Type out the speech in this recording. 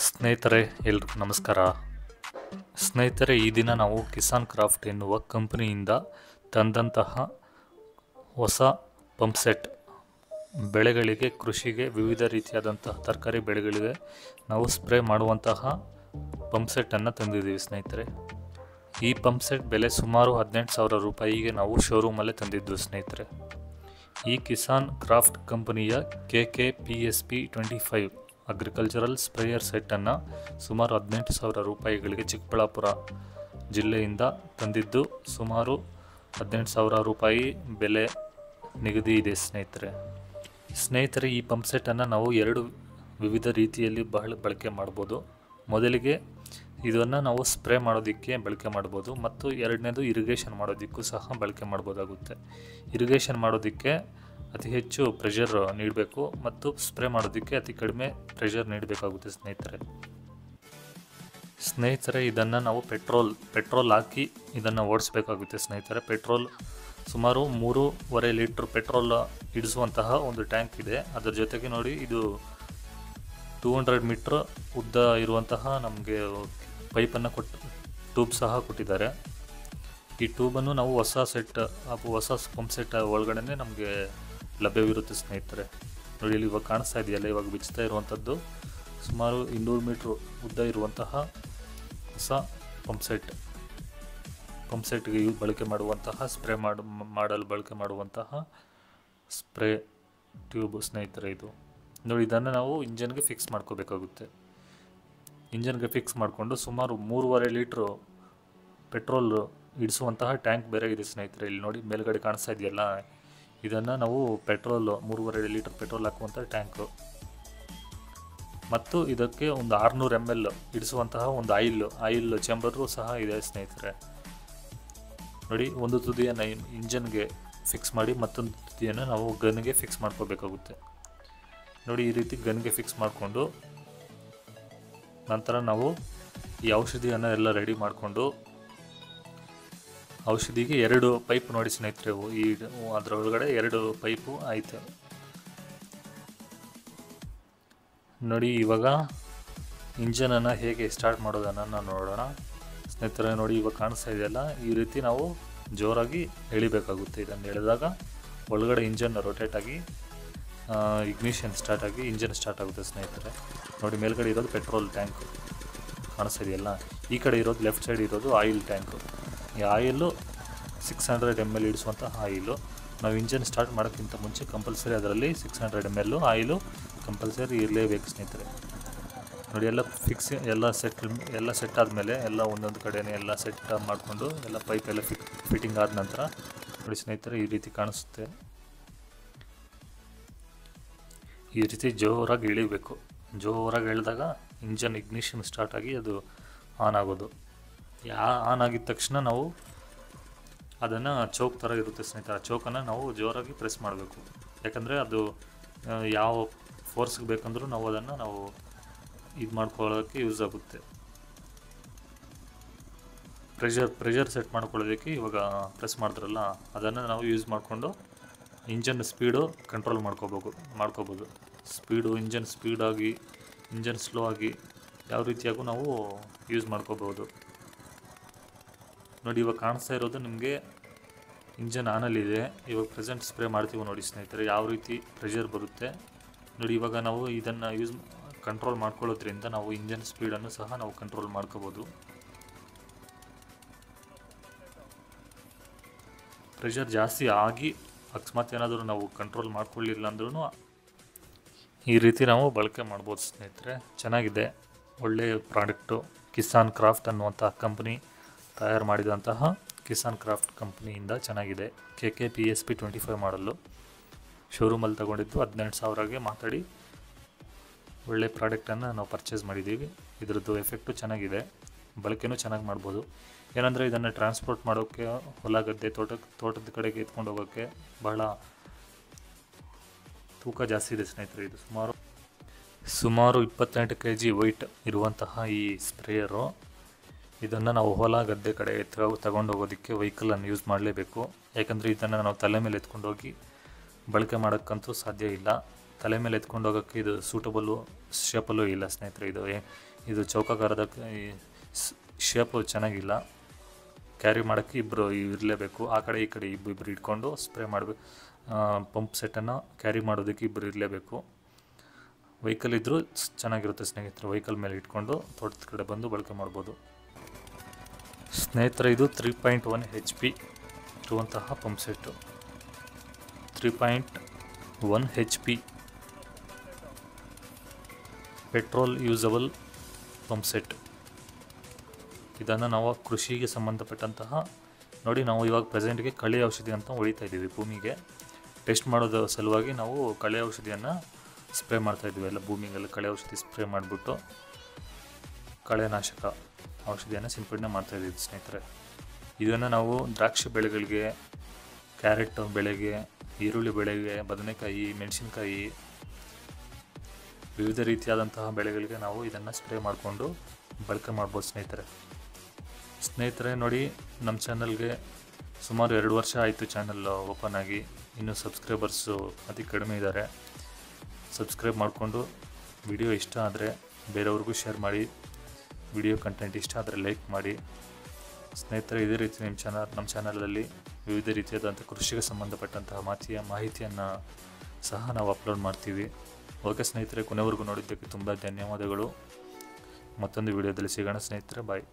ಸ್ನೇಹಿತರೆ, ಎಲ್ರಿಗೂ ನಮಸ್ಕಾರ. ಸ್ನೇಹಿತರೆ, ಈ ದಿನ ನಾವು ಕಿಸಾನ್ ಕ್ರಾಫ್ಟ್ ಎನ್ನುವ ಕಂಪನಿಯಿಂದ ತಂದಂತಹ ಹೊಸ ಪಂಪ್ಸೆಟ್ ಬೆಳೆಗಳಿಗೆ, ಕೃಷಿಗೆ, ವಿವಿಧ ರೀತಿಯಾದಂತಹ ತರಕಾರಿ ಬೆಳೆಗಳಿಗೆ ನಾವು ಸ್ಪ್ರೇ ಮಾಡುವಂತಹ ಪಂಪ್ಸೆಟ್ಟನ್ನು ತಂದಿದ್ದೀವಿ ಸ್ನೇಹಿತರೆ. ಈ ಪಂಪ್ಸೆಟ್ ಬೆಲೆ ಸುಮಾರು 18,000 ರೂಪಾಯಿಗೆ ನಾವು ಶೋರೂಮಲ್ಲೇ ತಂದಿದ್ದು ಸ್ನೇಹಿತರೆ. ಈ ಕಿಸಾನ್ ಕ್ರಾಫ್ಟ್ ಕಂಪನಿಯ KKPSP 25 ಅಗ್ರಿಕಲ್ಚರಲ್ ಸ್ಪ್ರೇಯರ್ ಸೆಟ್ಟನ್ನು ಸುಮಾರು 18,000 ರೂಪಾಯಿಗಳಿಗೆ ಚಿಕ್ಕಬಳ್ಳಾಪುರ ಜಿಲ್ಲೆಯಿಂದ ತಂದಿದ್ದು, ಸುಮಾರು 18,000 ರೂಪಾಯಿ ಬೆಲೆ ನಿಗದಿ ಇದೆ ಸ್ನೇಹಿತರೆ. ಈ ಪಂಪ್ಸೆಟ್ಟನ್ನು ನಾವು ಎರಡು ವಿವಿಧ ರೀತಿಯಲ್ಲಿ ಬಳಕೆ ಮಾಡ್ಬೋದು. ಮೊದಲಿಗೆ ಇದನ್ನು ನಾವು ಸ್ಪ್ರೇ ಮಾಡೋದಕ್ಕೆ ಬಳಕೆ ಮಾಡ್ಬೋದು, ಮತ್ತು ಎರಡನೇದು ಇರಿಗೇಷನ್ ಮಾಡೋದಕ್ಕೂ ಸಹ ಬಳಕೆ ಮಾಡ್ಬೋದಾಗುತ್ತೆ. ಇರಿಗೇಷನ್ ಮಾಡೋದಕ್ಕೆ ಅತಿ ಹೆಚ್ಚು ಪ್ರೆಷರ್ ನೀಡಬೇಕು ಮತ್ತು ಸ್ಪ್ರೇ ಮಾಡೋದಕ್ಕೆ ಅತಿ ಕಡಿಮೆ ಪ್ರೆಷರ್ ನೀಡಬೇಕಾಗುತ್ತೆ ಸ್ನೇಹಿತರೆ. ಇದನ್ನು ನಾವು ಪೆಟ್ರೋಲ್ ಹಾಕಿ ಇದನ್ನು ಓಡಿಸ್ಬೇಕಾಗುತ್ತೆ ಸ್ನೇಹಿತರೆ. ಪೆಟ್ರೋಲ್ ಸುಮಾರು 3.5 ಲೀಟ್ರ್ ಪೆಟ್ರೋಲ್ ಹಿಡಿಸುವಂತಹ ಒಂದು ಟ್ಯಾಂಕ್ ಇದೆ. ಅದರ ಜೊತೆಗೆ ನೋಡಿ, ಇದು 200 ಮೀಟ್ರ್ ಉದ್ದ ಇರುವಂತಹ ನಮಗೆ ಪೈಪನ್ನು ಟ್ಯೂಬ್ ಸಹ ಕೊಟ್ಟಿದ್ದಾರೆ. ಈ ಟ್ಯೂಬನ್ನು ನಾವು ಹೊಸ ಪಂಪ್ಸೆಟ್ ಒಳಗಡೆ ನಮಗೆ ಲಭ್ಯವಿರುತ್ತೆ ಸ್ನೇಹಿತರೆ. ನೋಡಿ, ಇಲ್ಲಿ ಇವಾಗ ಕಾಣಿಸ್ತಾ ಇದೆಯಲ್ಲ, ಇವಾಗ ಬಿಚ್ಚುತ್ತಾ ಇರುವಂಥದ್ದು ಸುಮಾರು 200 ಮೀಟ್ರ್ ಉದ್ದ ಇರುವಂತಹ ಹೊಸ ಪಂಪ್ಸೆಟ್ಗೆ ಬಳಕೆ ಮಾಡುವಂತಹ ಮಾಡಲು ಬಳಕೆ ಮಾಡುವಂತಹ ಸ್ಪ್ರೇ ಟ್ಯೂಬ್ ಸ್ನೇಹಿತರೆ. ಇದು ನೋಡಿ, ಇದನ್ನು ನಾವು ಇಂಜನ್ಗೆ ಫಿಕ್ಸ್ ಮಾಡ್ಕೋಬೇಕಾಗುತ್ತೆ. ಇಂಜನ್ಗೆ ಫಿಕ್ಸ್ ಮಾಡಿಕೊಂಡು ಸುಮಾರು 3.5 ಲೀಟ್ರ್ ಪೆಟ್ರೋಲ್ ಇಡಿಸುವಂತಹ ಟ್ಯಾಂಕ್ ಬೇರೆ ಇದೆ ಸ್ನೇಹಿತರೆ. ಇಲ್ಲಿ ನೋಡಿ, ಮೇಲ್ಗಡೆ ಕಾಣಿಸ್ತಾ ಇದೆಯಲ್ಲ, ಇದನ್ನು ನಾವು 3.5 ಲೀಟ್ರ್ ಪೆಟ್ರೋಲ್ ಹಾಕುವಂಥ ಟ್ಯಾಂಕು, ಮತ್ತು ಇದಕ್ಕೆ ಒಂದು 600 ml ಇಡಿಸುವಂತಹ ಒಂದು ಆಯಿಲ್ ಚೇಂಬರು ಸಹ ಇದೆ ಸ್ನೇಹಿತರೆ. ನೋಡಿ, ಒಂದು ತುದಿಯನ್ನು ಇಂಜನ್ಗೆ ಫಿಕ್ಸ್ ಮಾಡಿ ಮತ್ತೊಂದು ತುದಿಯನ್ನು ನಾವು ಗನ್ಗೆ ಫಿಕ್ಸ್ ಮಾಡ್ಕೋಬೇಕಾಗುತ್ತೆ. ನೋಡಿ, ಈ ರೀತಿ ಗನ್ಗೆ ಫಿಕ್ಸ್ ಮಾಡಿಕೊಂಡು ನಂತರ ನಾವು ಈ ಔಷಧಿಯನ್ನು ಎಲ್ಲ ರೆಡಿ ಮಾಡಿಕೊಂಡು, ಔಷಧಿಗೆ 2 ಪೈಪ್ ನೋಡಿ ಸ್ನೇಹಿತರೆ, ಅದರ ಒಳಗಡೆ 2 ಪೈಪು ಐತೆ ನೋಡಿ. ಇವಾಗ ಇಂಜನನ್ನು ಹೇಗೆ ಸ್ಟಾರ್ಟ್ ಮಾಡೋದನ್ನು ನೋಡೋಣ ಸ್ನೇಹಿತರೆ. ನೋಡಿ, ಇವಾಗ ಕಾಣಿಸ್ತಾ ಇದೆಯಲ್ಲ, ಈ ರೀತಿ ನಾವು ಜೋರಾಗಿ ಎಳಿಬೇಕಾಗುತ್ತೆ. ಇದನ್ನು ಎಳೆದಾಗ ಒಳಗಡೆ ಇಂಜನ್ ರೊಟೇಟ್ ಆಗಿ ಇಗ್ನಿಷನ್ ಸ್ಟಾರ್ಟ್ ಆಗಿ ಇಂಜನ್ ಸ್ಟಾರ್ಟ್ ಆಗುತ್ತೆ ಸ್ನೇಹಿತರೆ. ನೋಡಿ, ಮೇಲ್ಗಡೆ ಇರೋದು ಪೆಟ್ರೋಲ್ ಟ್ಯಾಂಕ್ ಕಾಣಿಸ್ತಾ ಇದೆಯಲ್ಲ, ಈ ಕಡೆ ಇರೋದು ಲೆಫ್ಟ್ ಸೈಡ್ ಇರೋದು ಆಯಿಲ್ ಟ್ಯಾಂಕು. ಈ ಆಯಿಲು 600 ml ಇಡಿಸುವಂತಹ ಆಯಿಲು. ನಾವು ಇಂಜನ್ ಸ್ಟಾರ್ಟ್ ಮಾಡೋಕ್ಕಿಂತ ಮುಂಚೆ ಕಂಪಲ್ಸರಿ ಅದರಲ್ಲಿ 600 ml ಆಯಿಲು ಕಂಪಲ್ಸರಿ ಇರಲೇಬೇಕು ಸ್ನೇಹಿತರೆ. ನೋಡಿ, ಎಲ್ಲ ಸೆಟ್ ಆದಮೇಲೆ ಎಲ್ಲ ಒಂದೊಂದು ಕಡೆನೇ ಎಲ್ಲ ಸೆಟ್ ಮಾಡಿಕೊಂಡು ಎಲ್ಲ ಪೈಪ್ ಎಲ್ಲ ಫಿಟ್ಟಿಂಗ್ ಆದ ನಂತರ ನೋಡಿ ಸ್ನೇಹಿತರೆ, ಈ ರೀತಿ ಕಾಣಿಸುತ್ತೆ. ಈ ರೀತಿ ಜೋರಾಗಿ ಎಳಿಬೇಕು. ಜೋರಾಗಿ ಎಳೆದಾಗ ಇಂಜನ್ ಇಗ್ನಿಷನ್ ಸ್ಟಾರ್ಟ್ ಆಗಿ ಅದು ಆನ್ ಆಗೋದು. ಆನ್ ಆಗಿದ ತಕ್ಷಣ ನಾವು ಅದನ್ನು ಚೋಕ್ ಥರ ಇರುತ್ತೆ ಸ್ನೇಹಿತರೆ. ಆ ಚೋಕನ್ನು ನಾವು ಜೋರಾಗಿ ಪ್ರೆಸ್ ಮಾಡಬೇಕು. ಯಾಕಂದರೆ ಅದು ಯಾವ ಫೋರ್ಸ್ಗೆ ಬೇಕಂದ್ರೂ ನಾವು ಅದನ್ನು ಇದು ಮಾಡ್ಕೊಳ್ಳೋದಕ್ಕೆ ಯೂಸ್ ಆಗುತ್ತೆ. ಪ್ರೆಷರ್ ಸೆಟ್ ಮಾಡ್ಕೊಳ್ಳೋದಕ್ಕೆ ಇವಾಗ ಪ್ರೆಸ್ ಮಾಡಿದ್ರಲ್ಲ, ಅದನ್ನು ನಾವು ಯೂಸ್ ಮಾಡಿಕೊಂಡು ಇಂಜನ್ ಸ್ಪೀಡು ಕಂಟ್ರೋಲ್ ಮಾಡ್ಕೋಬೋದು. ಇಂಜನ್ ಸ್ಪೀಡಾಗಿ, ಇಂಜನ್ ಸ್ಲೋ ಆಗಿ ಯಾವ ರೀತಿಯಾಗೂ ನಾವು ಯೂಸ್ ಮಾಡ್ಕೋಬೋದು. ನೋಡಿ, ಇವಾಗ ಕಾಣಿಸ್ತಾ ಇರೋದು ನಿಮಗೆ ಇಂಜನ್ ಆನಲ್ಲಿದೆ. ಇವಾಗ ಪ್ರೆಸೆಂಟ್ ಸ್ಪ್ರೇ ಮಾಡ್ತೀವಿ ನೋಡಿ ಸ್ನೇಹಿತರೆ, ಯಾವ ರೀತಿ ಪ್ರೆಷರ್ ಬರುತ್ತೆ ನೋಡಿ. ಇವಾಗ ನಾವು ಇದನ್ನು ಕಂಟ್ರೋಲ್ ಮಾಡ್ಕೊಳ್ಳೋದ್ರಿಂದ ನಾವು ಇಂಜನ್ ಸ್ಪೀಡನ್ನು ಸಹ ನಾವು ಕಂಟ್ರೋಲ್ ಮಾಡ್ಕೋಬೋದು. ಪ್ರೆಷರ್ ಜಾಸ್ತಿ ಆಗಿ ಅಕಸ್ಮಾತ್ ಏನಾದರೂ ನಾವು ಕಂಟ್ರೋಲ್ ಮಾಡ್ಕೊಳ್ಳಿಲ್ಲ ಅಂದ್ರೂ ಈ ರೀತಿ ನಾವು ಬಳಕೆ ಮಾಡ್ಬೋದು ಸ್ನೇಹಿತರೆ. ಚೆನ್ನಾಗಿದೆ, ಒಳ್ಳೆಯ ಪ್ರಾಡಕ್ಟು. ಕಿಸಾನ್ ಕ್ರಾಫ್ಟ್ ಅನ್ನುವಂತಹ ಕಂಪನಿ ತಯಾರು ಮಾಡಿದಂತಹ ಕಿಸಾನ್ ಕ್ರಾಫ್ಟ್ ಕಂಪ್ನಿಯಿಂದ ಚೆನ್ನಾಗಿದೆ. KKPSP 25 ಮಾಡಲು ಶೋರೂಮಲ್ಲಿ ತಗೊಂಡಿದ್ದು 18,000ಗೆ ಮಾತಾಡಿ ಒಳ್ಳೆ ಪ್ರಾಡಕ್ಟನ್ನು ನಾವು ಪರ್ಚೇಸ್ ಮಾಡಿದ್ದೀವಿ. ಇದರದ್ದು ಎಫೆಕ್ಟು ಚೆನ್ನಾಗಿದೆ, ಬಳಕೆನೂ ಚೆನ್ನಾಗಿ ಮಾಡ್ಬೋದು. ಏನಂದರೆ ಇದನ್ನು ಟ್ರಾನ್ಸ್ಪೋರ್ಟ್ ಮಾಡೋಕ್ಕೆ, ಹೊಲ ಗದ್ದೆ ತೋಟದ ಕಡೆಗೆ ಎತ್ಕೊಂಡು ಹೋಗೋಕ್ಕೆ ಬಹಳ ತೂಕ ಜಾಸ್ತಿ ಇದೆ ಸ್ನೇಹಿತರೆ. ಇದು ಸುಮಾರು 28 kg ವೆಯ್ಟ್ ಇರುವಂತಹ ಈ ಸ್ಪ್ರೇಯರು. ಇದನ್ನು ನಾವು ಹೊಲ ಗದ್ದೆ ಕಡೆ ತಗೊಂಡು ಹೋಗೋದಕ್ಕೆ ವೆಹಿಕಲನ್ನು ಯೂಸ್ ಮಾಡಲೇಬೇಕು. ಯಾಕಂದರೆ ಇದನ್ನು ನಾವು ತಲೆ ಮೇಲೆ ಎತ್ಕೊಂಡೋಗಿ ಬಳಕೆ ಮಾಡೋಕ್ಕಂತೂ ಸಾಧ್ಯ ಇಲ್ಲ. ತಲೆ ಮೇಲೆ ಎತ್ಕೊಂಡು ಹೋಗೋಕ್ಕೆ ಇದು ಸೂಟಬಲ್ಲು ಶೇಪಲ್ಲೂ ಇಲ್ಲ ಸ್ನೇಹಿತರೆ. ಇದು ಚೌಕಾಕಾರದ ಶೇಪು ಚೆನ್ನಾಗಿಲ್ಲ. ಕ್ಯಾರಿ ಮಾಡೋಕ್ಕೆ ಇಬ್ಬರು ಇರಲೇಬೇಕು. ಆ ಕಡೆ ಈ ಕಡೆ ಇಬ್ಬರು ಇಟ್ಕೊಂಡು ಸ್ಪ್ರೇ ಮಾಡಬೇಕು. ಪಂಪ್ ಸೆಟ್ಟನ್ನು ಕ್ಯಾರಿ ಮಾಡೋದಕ್ಕೆ ಇಬ್ಬರು ಇರಲೇಬೇಕು. ವೆಹಿಕಲ್ ಇದ್ದರೂ ಚೆನ್ನಾಗಿರುತ್ತೆ ಸ್ನೇಹಿತರೆ. ವೆಹಿಕಲ್ ಮೇಲೆ ಇಟ್ಕೊಂಡು ತೋಟದ ಕಡೆ ಬಂದು ಬಳಕೆ ಮಾಡ್ಬೋದು ಸ್ನೇಹಿತರೆ. ಇದು 3.1 HP ಇರುವಂತಹ pump set. 3.1 HP petrol usable pump set. ಇದನ್ನು ನಾವು ಕೃಷಿಗೆ ಸಂಬಂಧಪಟ್ಟಂತಹ ನೋಡಿ, ನಾವು ಇವಾಗ ಪ್ರೆಸೆಂಟ್ಗೆ ಕಳೆ ಔಷಧಿ ಅಂತ ಹೊಡಿತಾ ಇದ್ದೀವಿ ಭೂಮಿಗೆ. ಟೆಸ್ಟ್ ಮಾಡೋದ ಸಲುವಾಗಿ ನಾವು ಕಳೆ ಔಷಧಿಯನ್ನು ಸ್ಪ್ರೇ ಮಾಡ್ತಾಯಿದ್ವಿ. ಎಲ್ಲ ಭೂಮಿಗೆಲ್ಲ ಕಳೆ ಔಷಧಿ ಸ್ಪ್ರೇ ಮಾಡಿಬಿಟ್ಟು ಕಳೆನಾಶಕ ಔಷಧಿಯನ್ನು ಸಿಂಪಡಣೆ ಮಾಡ್ತಾಯಿದ್ದೀವಿ ಸ್ನೇಹಿತರೆ. ಇದನ್ನು ನಾವು ದ್ರಾಕ್ಷಿ ಬೆಳೆಗಳಿಗೆ, ಕ್ಯಾರೆಟ್ ಬೆಳೆಗೆ, ಈರುಳ್ಳಿ ಬೆಳೆಗೆ, ಬದನೆಕಾಯಿ, ಮೆಣಸಿನ್ಕಾಯಿ, ವಿವಿಧ ರೀತಿಯಾದಂತಹ ಬೆಳೆಗಳಿಗೆ ನಾವು ಇದನ್ನು ಸ್ಪ್ರೇ ಮಾಡಿಕೊಂಡು ಬಳಕೆ ಮಾಡ್ಬೋದು ಸ್ನೇಹಿತರೆ. ನೋಡಿ, ನಮ್ಮ ಚಾನಲ್ಗೆ ಸುಮಾರು 2 ವರ್ಷ ಆಯಿತು ಚಾನಲ್ ಓಪನ್ ಆಗಿ. ಇನ್ನೂ ಸಬ್ಸ್ಕ್ರೈಬರ್ಸು ಅತಿ ಕಡಿಮೆ ಇದ್ದಾರೆ. ಸಬ್ಸ್ಕ್ರೈಬ್ ಮಾಡಿಕೊಂಡು ವಿಡಿಯೋ ಇಷ್ಟ ಆದರೆ ಬೇರೆಯವ್ರಿಗೂ ಶೇರ್ ಮಾಡಿ. ವಿಡಿಯೋ ಕಂಟೆಂಟ್ ಇಷ್ಟ ಆದರೆ ಲೈಕ್ ಮಾಡಿ ಸ್ನೇಹಿತರೆ. ಇದೇ ರೀತಿ ನಮ್ಮ ಚಾನಲಲ್ಲಿ ವಿವಿಧ ರೀತಿಯಾದಂಥ ಕೃಷಿಗೆ ಸಂಬಂಧಪಟ್ಟಂತಹ ಮಾಹಿತಿಯನ್ನು ಸಹ ನಾವು ಅಪ್ಲೋಡ್ ಮಾಡ್ತೀವಿ. ಓಕೆ ಸ್ನೇಹಿತರೆ, ಕೊನೆವರೆಗೂ ನೋಡಿದ್ದಕ್ಕೆ ತುಂಬ ಧನ್ಯವಾದಗಳು. ಮತ್ತೊಂದು ವಿಡಿಯೋದಲ್ಲಿ ಸಿಗೋಣ ಸ್ನೇಹಿತರೆ. ಬಾಯ್.